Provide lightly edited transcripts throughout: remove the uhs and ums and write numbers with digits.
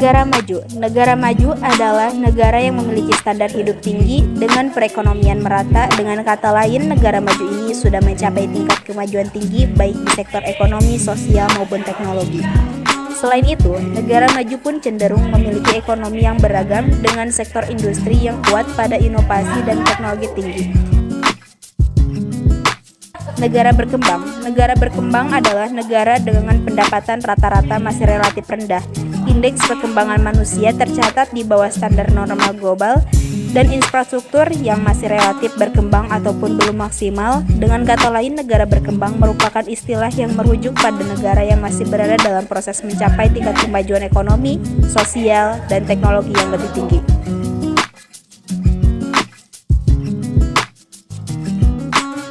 Negara maju. Negara maju adalah negara yang memiliki standar hidup tinggi dengan perekonomian merata. Dengan kata lain, negara maju ini sudah mencapai tingkat kemajuan tinggi baik di sektor ekonomi, sosial, maupun teknologi. Selain itu, negara maju pun cenderung memiliki ekonomi yang beragam dengan sektor industri yang kuat pada inovasi dan teknologi tinggi. Negara berkembang. Negara berkembang adalah negara dengan pendapatan rata-rata masih relatif rendah. Indeks perkembangan manusia tercatat di bawah standar normal global dan infrastruktur yang masih relatif berkembang ataupun belum maksimal. Dengan kata lain, negara berkembang merupakan istilah yang merujuk pada negara yang masih berada dalam proses mencapai tingkat kemajuan ekonomi, sosial, dan teknologi yang lebih tinggi.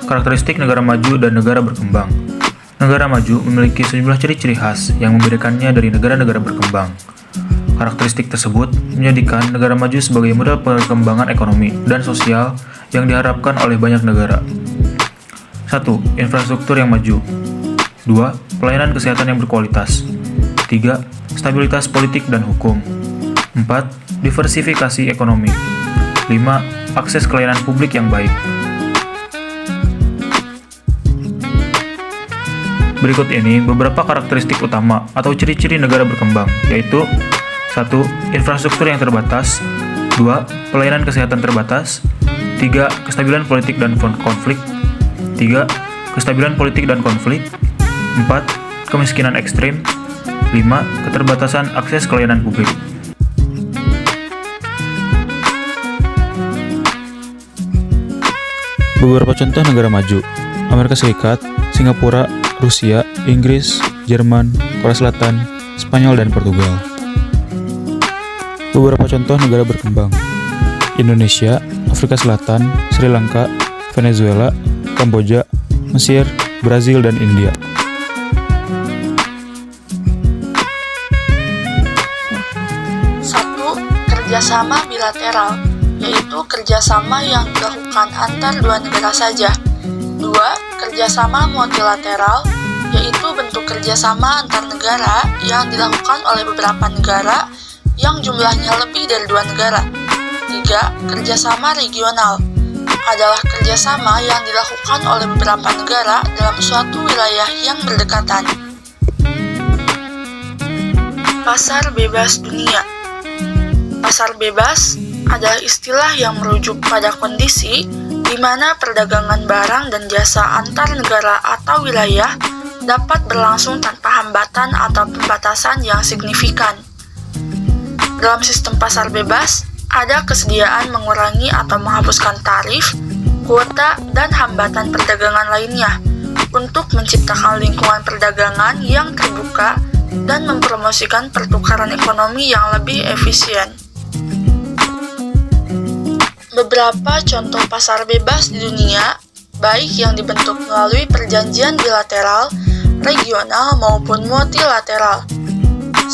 Karakteristik negara maju dan negara berkembang. Negara maju memiliki sejumlah ciri-ciri khas yang membedakannya dari negara-negara berkembang. Karakteristik tersebut menjadikan negara maju sebagai model perkembangan ekonomi dan sosial yang diharapkan oleh banyak negara. 1. Infrastruktur yang maju. 2. Pelayanan kesehatan yang berkualitas. 3. Stabilitas politik dan hukum. 4. Diversifikasi ekonomi. 5. Akses ke layanan publik yang baik. Berikut ini beberapa karakteristik utama atau ciri-ciri negara berkembang, yaitu 1. Infrastruktur yang terbatas. 2. Pelayanan kesehatan terbatas. 3. Kestabilan politik dan konflik. 3. Kestabilan politik dan konflik. 4. Kemiskinan ekstrim. 5. Keterbatasan akses ke layanan publik. Beberapa contoh negara maju: Amerika Serikat, Singapura, Rusia, Inggris, Jerman, Korea Selatan, Spanyol, dan Portugal. Beberapa contoh negara berkembang: Indonesia, Afrika Selatan, Sri Lanka, Venezuela, Kamboja, Mesir, Brazil, dan India. Satu, kerjasama bilateral, yaitu kerjasama yang dilakukan antar dua negara saja. 2. Kerjasama multilateral, yaitu bentuk kerjasama antar negara yang dilakukan oleh beberapa negara yang jumlahnya lebih dari 2 negara. 3. Kerjasama regional, adalah kerjasama yang dilakukan oleh beberapa negara dalam suatu wilayah yang berdekatan. Pasar bebas dunia. Pasar bebas adalah istilah yang merujuk pada kondisi di mana perdagangan barang dan jasa antar negara atau wilayah dapat berlangsung tanpa hambatan atau pembatasan yang signifikan. Dalam sistem pasar bebas, ada kesediaan mengurangi atau menghapuskan tarif, kuota, dan hambatan perdagangan lainnya untuk menciptakan lingkungan perdagangan yang terbuka dan mempromosikan pertukaran ekonomi yang lebih efisien. Beberapa contoh pasar bebas di dunia, baik yang dibentuk melalui perjanjian bilateral, regional, maupun multilateral. 1.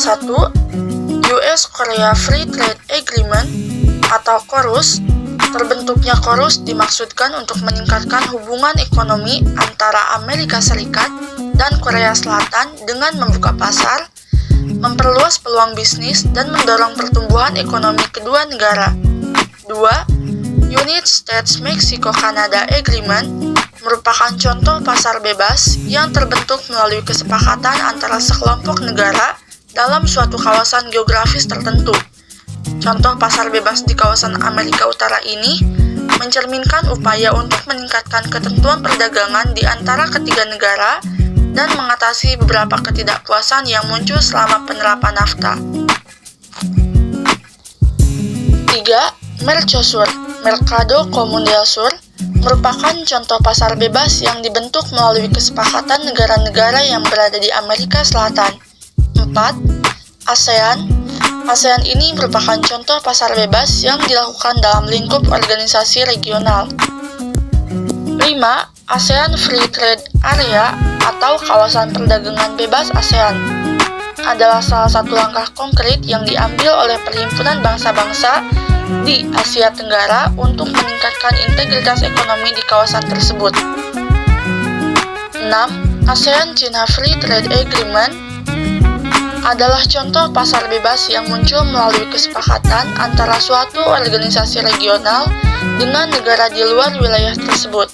US-Korea Free Trade Agreement atau KORUS. Terbentuknya KORUS dimaksudkan untuk meningkatkan hubungan ekonomi antara Amerika Serikat dan Korea Selatan dengan membuka pasar, memperluas peluang bisnis, dan mendorong pertumbuhan ekonomi kedua negara. 2. United States-Mexico-Canada Agreement merupakan contoh pasar bebas yang terbentuk melalui kesepakatan antara sekelompok negara dalam suatu kawasan geografis tertentu. Contoh pasar bebas di kawasan Amerika Utara ini mencerminkan upaya untuk meningkatkan ketentuan perdagangan di antara ketiga negara dan mengatasi beberapa ketidakpuasan yang muncul selama penerapan NAFTA. 3. Mercosur, Mercado Común del Sur, merupakan contoh pasar bebas yang dibentuk melalui kesepakatan negara-negara yang berada di Amerika Selatan. 4. ASEAN. ASEAN ini merupakan contoh pasar bebas yang dilakukan dalam lingkup organisasi regional. 5. ASEAN Free Trade Area atau kawasan perdagangan bebas ASEAN adalah salah satu langkah konkret yang diambil oleh Perhimpunan Bangsa-Bangsa di Asia Tenggara untuk meningkatkan integritas ekonomi di kawasan tersebut. 6. ASEAN-China Free Trade Agreement adalah contoh pasar bebas yang muncul melalui kesepakatan antara suatu organisasi regional dengan negara di luar wilayah tersebut.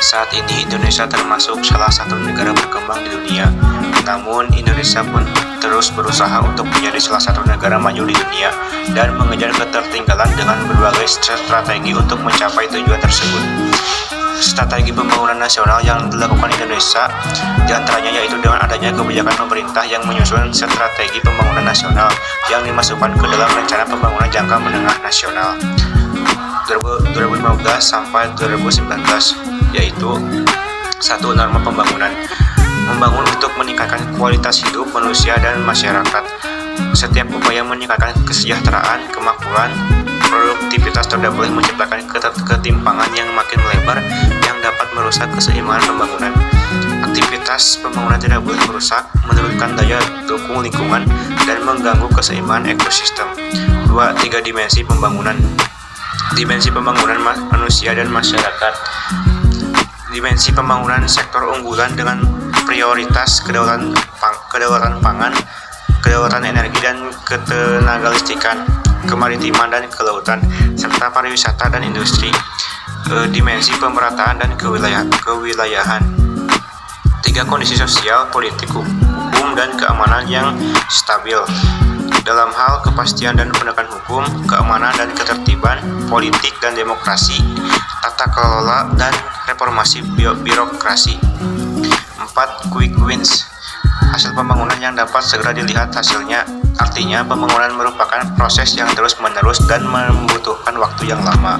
Saat ini Indonesia termasuk salah satu negara berkembang di dunia. Namun Indonesia pun terus berusaha untuk menjadi salah satu negara maju di dunia dan mengejar ketertinggalan dengan berbagai strategi untuk mencapai tujuan tersebut. Strategi pembangunan nasional yang dilakukan Indonesia diantaranya yaitu dengan adanya kebijakan pemerintah yang menyusun strategi pembangunan nasional yang dimasukkan ke dalam rencana pembangunan jangka menengah nasional 2015 sampai 2019, yaitu 1. Norma pembangunan. Membangun untuk meningkatkan kualitas hidup manusia dan masyarakat. Setiap upaya meningkatkan kesejahteraan, kemakmuran, produktivitas tidak boleh menciptakan ketimpangan yang makin melebar yang dapat merusak keseimbangan pembangunan. Aktivitas pembangunan tidak boleh merusak, menurunkan daya dukung lingkungan, dan mengganggu keseimbangan ekosistem. 2. 3 dimensi pembangunan. Dimensi pembangunan manusia dan masyarakat. Dimensi pembangunan sektor unggulan dengan prioritas kedaulatan pangan, kedaulatan energi dan ketenagalistrikan, kemaritiman dan kelautan, serta pariwisata dan industri. Dimensi pemerataan dan kewilayahan. 3. Kondisi sosial, politik, hukum, dan keamanan yang stabil. Dalam hal kepastian dan penegakan hukum, keamanan dan ketertiban, politik dan demokrasi, tata kelola dan reformasi birokrasi. 4. Quick wins. Hasil pembangunan yang dapat segera dilihat hasilnya, artinya pembangunan merupakan proses yang terus-menerus dan membutuhkan waktu yang lama.